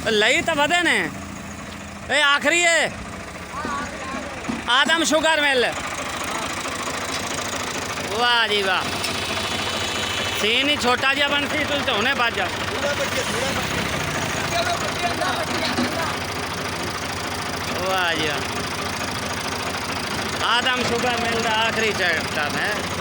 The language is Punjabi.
ਲਈ ਤਾਂ ਵਧੇ ਨੇ ਇਹ ਆਖਰੀ ਹੈ ਆਦਮ ਸ਼ੂਗਰ ਮਿਲ ਵਾਹ ਜੀ ਵਾਹ ਸੀਨ ਹੀ ਛੋਟਾ ਜਿਹਾ ਬਣ ਸੀ ਤੁਸੀਂ ਹੁਣੇ ਵੱਜ ਜਾ वाह जी आदम शुगर मिल रहा आखिरी टाइम है।